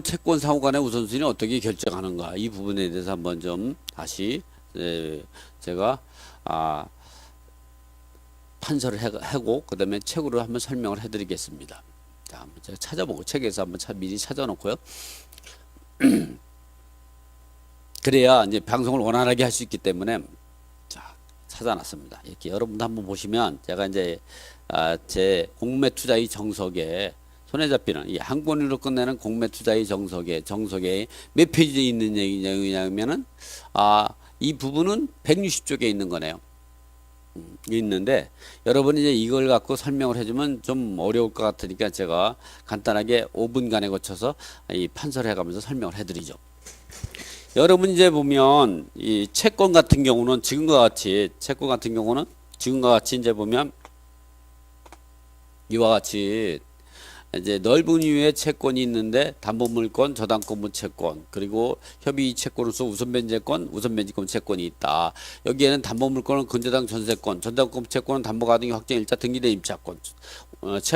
채권 상호 간의 우선순위는 어떻게 결정하는가 이 부분에 대해서 한번 좀 다시 제가 판서를 하고 그 다음에 책으로 한번 설명을 해드리겠습니다. 자, 한번 제가 찾아보고 책에서 한번 미리 찾아놓고요. 그래야 이제 방송을 원활하게 할 수 있기 때문에 자 찾아놨습니다. 이렇게 여러분도 한번 보시면 제가 이제 제 공매 투자의 정석에 손에 잡히는 이 한 권으로 끝내는 공매 투자의 정석에 몇 페이지에 있는 내용이냐면은 이 부분은 160쪽에 있는 거네요. 있는데 여러분이 이제 이걸 갖고 설명을 해주면 좀 어려울 것 같으니까 제가 간단하게 5분간에 거쳐서 이 판서를 해가면서 설명을 해드리죠. 여러분 이제 보면 이 채권 같은 경우는 지금과 같이 이제 보면 이와 같이 이제 넓은 이유의 채권이 있는데 담보물권, 저당권분 채권, 그리고 협의 채권으로서 우선변제권, 우선변제권 채권이 있다. 여기에는 담보물권은 근저당 전세권, 전당권 채권은 담보가등기 확정 일자 등기된 임차권,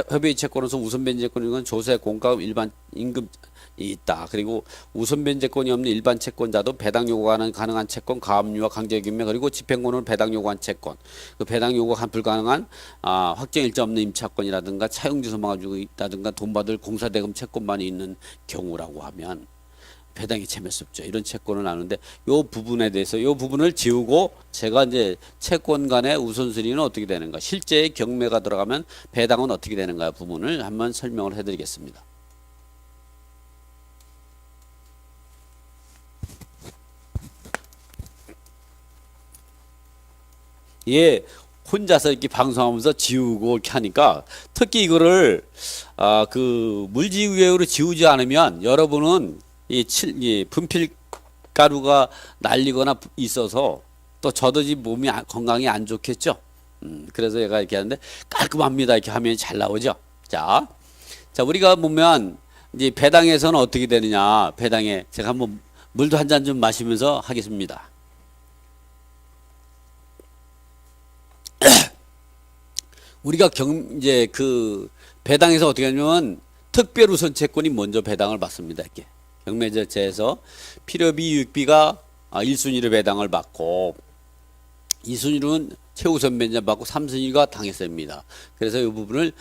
협의 채권으로서 우선변제권은 조세, 공과금, 일반 임금 있다. 그리고 우선변제권이 없는 일반 채권자도 배당 요구가 가능한 채권, 가압류와 강제규명, 그리고 집행권으로 배당 요구한 채권, 그 배당 요구가 불가능한 확정 일자 없는 임차권이라든가 차용지 소망 가지고 있다든가 돈 받을 공사대금 채권만이 있는 경우라고 하면 배당이 채매습죠. 이런 채권을 나누는데 요 부분에 대해서 요 부분을 지우고 제가 이제 채권 간의 우선순위는 어떻게 되는가, 실제 경매가 들어가면 배당은 어떻게 되는가 부분을 한번 설명을 해드리겠습니다. 예, 혼자서 이렇게 방송하면서 지우고 이렇게 하니까 특히 이거를 그 물지우개로 지우지 않으면 여러분은 이 분필 가루가 날리거나 있어서 또 젖어지 몸이 건강이 안 좋겠죠. 그래서 제가 이렇게 하는데 깔끔합니다. 이렇게 하면 잘 나오죠. 자 우리가 보면 이제 배당에서는 어떻게 되느냐, 배당에 제가 한번 물도 한 잔 좀 마시면서 하겠습니다. 우리가 이제 그 배당에서 어떻게 하냐면 특별 우선 채권이 먼저 배당을 받습니다. 이렇게 경매 절차에서 필요비 유익비가 1순위로 배당을 받고 2순위로는 최우선 변제 받고 3순위가 당해세입니다. 그래서 이 부분을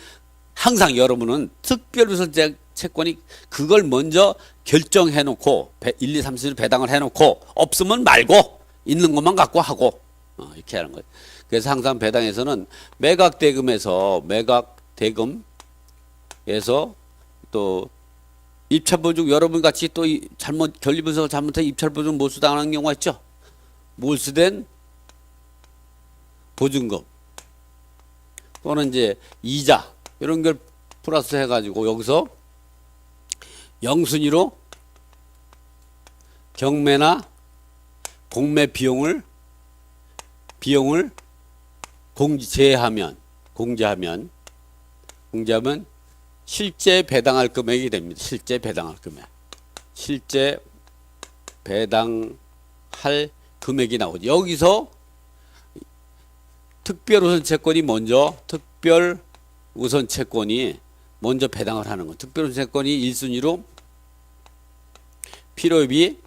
항상 여러분은 특별 우선 채권이 그걸 먼저 결정해 놓고 1, 2, 3순위로 배당을 해 놓고 없으면 말고 있는 것만 갖고 하고 이렇게 하는 거예요. 그래서 항상 배당에서는 매각대금에서 또 입찰보증, 여러분 같이 또 잘못 결립분석 잘못해 입찰보증 몰수당하는 경우가 있죠. 몰수된 보증금 또는 이제 이자 이런 걸 플러스 해가지고 여기서 영순위로 경매나 공매 비용을 공제하면 실제 배당할 금액이 됩니다. 실제 배당할 금액이 나오죠. 여기서 특별 우선 채권이 먼저 배당을 하는 거. 특별 우선 채권이 1순위로 필요비,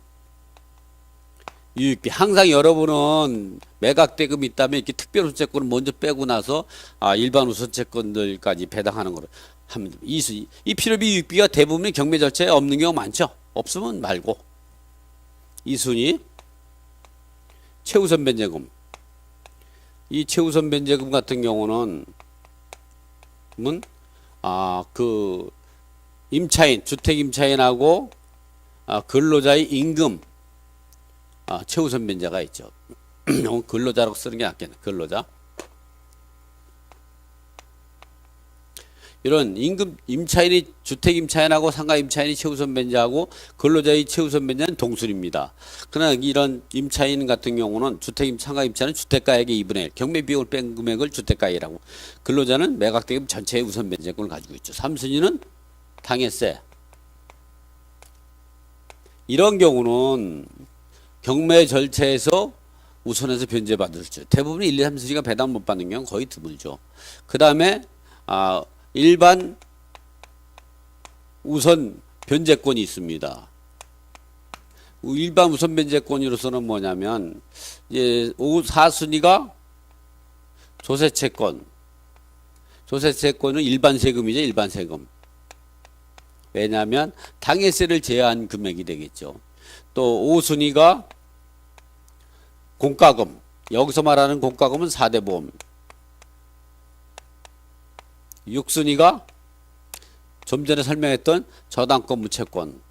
유익비. 항상 여러분은 매각대금이 있다면 이렇게 특별 우선 채권을 먼저 빼고 나서 일반 우선 채권들까지 배당하는 거로 하면 됩니다. 2순위. 이 필요비, 유익비가 대부분 경매 절차에 없는 경우가 많죠. 없으면 말고. 2순위 최우선 변제금. 이 최우선 변제금 같은 경우는 그 임차인, 주택 임차인하고 근로자의 임금 최우선 변제가 있죠. 근로자라고 쓰는 게 낫겠네. 근로자. 이런 임차인이 주택 임차인하고 상가 임차인이 최우선 변제하고 근로자의 최우선 변제는 동순입니다. 그러나 이런 임차인 같은 경우는 상가 임차인은 주택가액의 2분의 1, 경매 비용을 뺀 금액을 주택가액이라고. 근로자는 매각대금 전체의 우선 변제권을 가지고 있죠. 3순위는 당해세. 이런 경우는 경매 절차에서 우선해서 변제받을 수. 대부분 1, 2, 3순위가 배당 못 받는 경우는 거의 드물죠. 그 다음에 일반 우선 변제권이 있습니다. 일반 우선 변제권으로서는 뭐냐면 이제 4순위가 조세채권. 조세채권은 일반 세금이죠. 일반 세금. 왜냐하면 당해세를 제한 금액이 되겠죠. 또 5순위가 공과금. 여기서 말하는 공과금은 4대 보험. 6순위가 좀 전에 설명했던 저당권 무채권.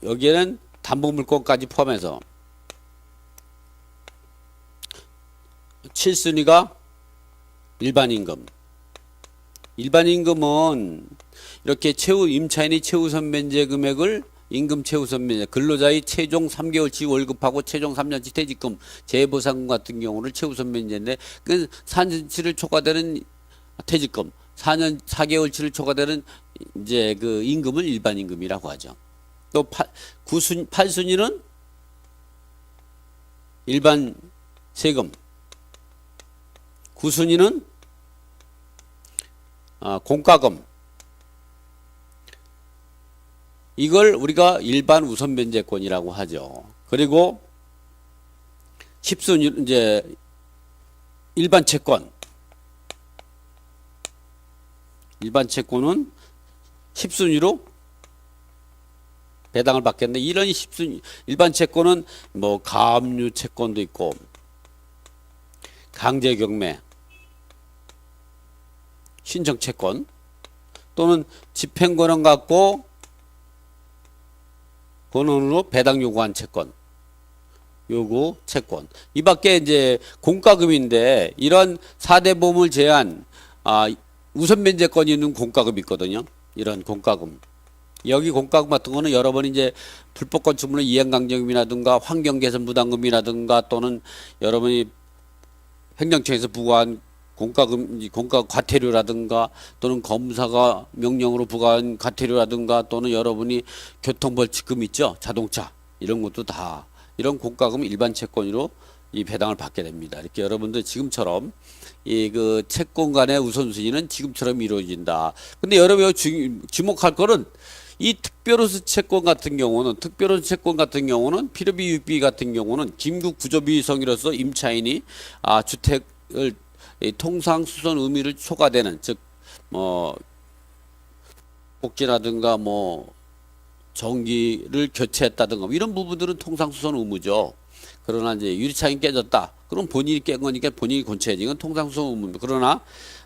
여기에는 담보물권까지 포함해서 7순위가 일반임금. 일반임금은 이렇게 임차인이 최우선 면제 금액을 임금 최우선 면제, 근로자의 최종 3개월치 월급하고 최종 3년치 퇴직금, 재보상금 같은 경우를 최우선 면제인데 그 4년치를 초과되는 퇴직금, 4개월치를 초과되는 이제 그 임금을 일반임금이라고 하죠. 또 8순위는 일반 세금, 9순위는 공과금. 이걸 우리가 일반 우선 면제권이라고 하죠. 그리고 10순위 이제 일반 채권. 일반 채권은 10순위로 배당을 받겠는데 이런 10순위 일반 채권은 뭐 가압류 채권도 있고 강제경매, 신청채권 또는 집행권을 갖고 권한으로 배당 요구한 채권, 요구 채권. 이 밖에 이제 공과금인데 이런 4대 보험을 제한 우선 면제권이 있는 공과금이 있거든요. 이런 공과금. 여기 공과금 같은 거는 여러분이 이제 불법 건축물의 이행강제금이라든가 환경개선 부담금이라든가 또는 여러분이 행정청에서 부과한 공과금, 과태료라든가 또는 검사가 명령으로 부과한 과태료라든가 또는 여러분이 교통벌칙금 있죠. 자동차. 이런 것도 다 이런 공과금 일반 채권으로 이 배당을 받게 됩니다. 이렇게 여러분들 지금처럼 이 그 채권 간의 우선순위는 지금처럼 이루어진다. 근데 여러분이 주목할 거는 이 특별호수 채권 같은 경우는 필요비 유익비 같은 경우는 긴급 구조비성이로서 임차인이 주택을 통상수선 의무를 초과되는 즉 뭐 복지라든가 뭐 전기를 교체했다든가 이런 부분들은 통상수선 의무죠. 그러나 이제 유리창이 깨졌다. 그럼 본인이 깬 거니까 본인이 고쳐야지. 이건 통상수선 의무입니다. 그러나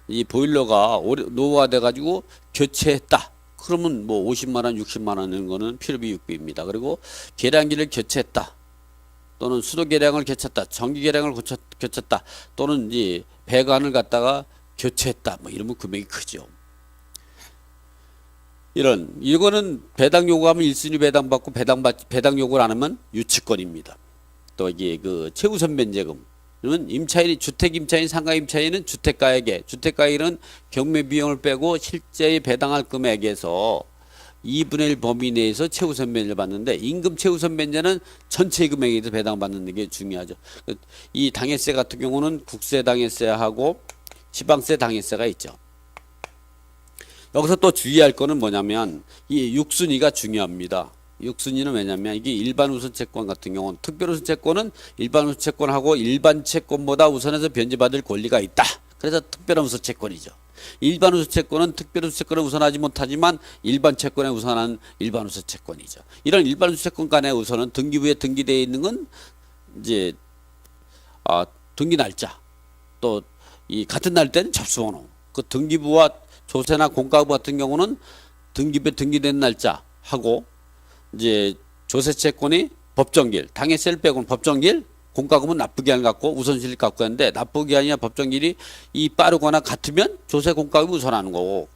이 보일러가 노후화돼 가지고 교체했다. 그러면 뭐 50만 원, 60만 원 이런 거는 필요비 유익비입니다. 그리고 계량기를 교체했다. 또는 수도 계량을 교체했다. 전기 계량을 교체했다. 또는 이제 배관을 갖다가 교체했다. 뭐 이러면 금액이 크죠. 이거는 배당 요구하면 1순위 배당받고 배당 요구를 안 하면 유치권입니다. 또 이게 그 최우선 면제금은 주택 임차인, 상가 임차인은 주택가액은 경매 비용을 빼고 실제의 배당할 금액에서 2분의 1 범위 내에서 최우선 면제를 받는데 임금 최우선 면제는 전체 금액에서 배당받는 게 중요하죠. 이 당해세 같은 경우는 국세 당해세하고 지방세 당해세가 있죠. 여기서 또 주의할 거는 뭐냐면 이 6순위가 중요합니다. 6순위는 왜냐면 이게 일반 우선 채권 같은 경우는 특별 우선 채권은 일반 우선 채권하고 일반 채권보다 우선해서 변제받을 권리가 있다. 그래서 특별 우선 채권이죠. 일반 우선 채권은 특별 우선 채권을 우선하지 못하지만 일반 채권에 우선한 일반 우선 채권이죠. 이런 일반 우선 채권 간의 우선은 등기부에 등기되어 있는 건 이제 등기 날짜 또 이 같은 날짜는 접수번호. 그 등기부와 조세나 공과부 같은 경우는 등기부에 등기된 날짜 하고 이제 조세채권이 법정기일, 당해세를 빼고는 법정기일, 공과금은 납부기한을 갖고 우선시를 갖고 있는데 납부기한이나 법정기일이 이 빠르거나 같으면 조세 공과금이 우선하는 거고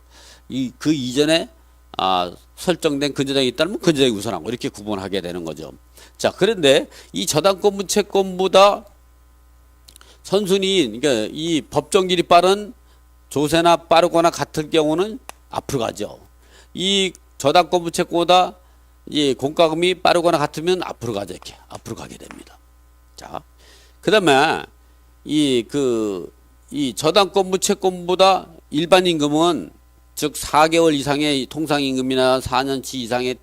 그 이전에 설정된 근저당이 있다면 근저당이 우선하고 이렇게 구분하게 되는 거죠. 자, 그런데 이 저당권 무채권보다 선순위 그러니까 이 법정기일이 빠른 조세나 빠르거나 같을 경우는 앞으로 가죠. 이 저당권 무채권보다 이 공과금이 빠르거나 같으면 앞으로 가죠. 이렇게 앞으로 가게 됩니다. 자, 그다음에 이 저당권 무채권보다 일반 임금은 즉 4개월 이상의 통상임금이나 4년치 이상의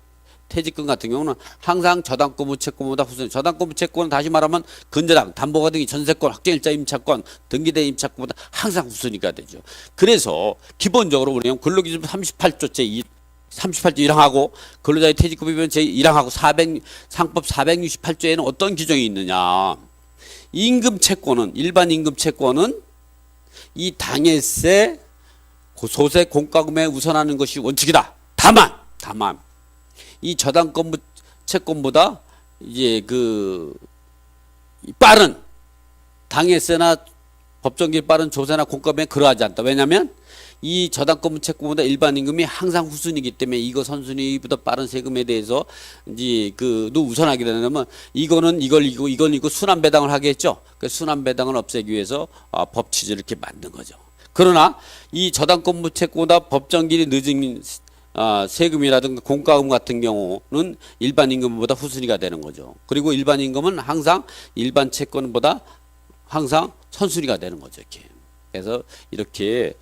퇴직금 같은 경우는 항상 저당권부 채권보다 후순위. 저당권부 채권은 다시 말하면 근저당, 담보가 등이 전세권, 확정일자 임차권, 등기된 임차권보다 항상 후순위가 되죠. 그래서 기본적으로 우리는 근로기준 38조째 38조 1항하고 근로자의 퇴직금이면 제1항하고 상법 468조에는 어떤 규정이 있느냐. 임금 채권은 일반 임금 채권은 이 당해세, 소세, 공과금에 우선하는 것이 원칙이다. 다만 이 저당권부 채권보다 이제 빠른 당해세나 법정기일 빠른 조세나 공과금에 그러하지 않다. 왜냐하면 이 저당권부 채권보다 일반 임금이 항상 후순위이기 때문에 이거 선순위보다 빠른 세금에 대해서 이제 도 우선하게 되면 이거는 이거 순환 배당을 하겠죠. 그 순환 배당을 없애기 위해서 법 취지를 이렇게 만든 거죠. 그러나 이 저당권부 채권보다 법정기일이 늦은 세금이라든가 공과금 같은 경우는 일반 임금보다 후순위가 되는 거죠. 그리고 일반 임금은 항상 일반 채권보다 항상 선순위가 되는 거죠. 이렇게. 그래서 이렇게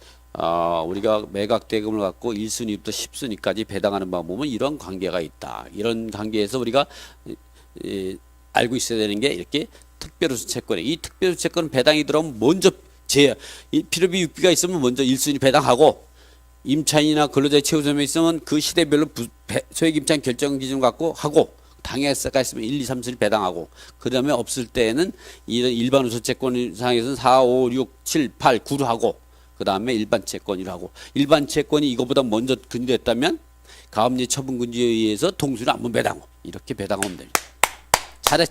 우리가 매각 대금을 갖고 1순위부터 10순위까지 배당하는 방법은 이런 관계가 있다. 이런 관계에서 우리가 알고 있어야 되는 게 이렇게 특별우수 채권에 이 특별우수 채권은 배당이 들어오면 먼저 필요비 육비가 있으면 먼저 1순위 배당하고 임차인이나 근로자의 최우선이 있으면 그 시대별로 소액 임차인 결정 기준 갖고 하고 당해세가 있으면 1, 2, 3순위 배당하고 그 다음에 없을 때에는 이런 일반 우수 채권 상에서는 4, 5, 6, 7, 8, 9로 하고 그 다음에 일반 채권이라고 하고 일반 채권이 이거보다 먼저 근저했다면 가압류 처분 근저에 의해서 동순위 한번 배당하고 이렇게 배당하면 됩니다.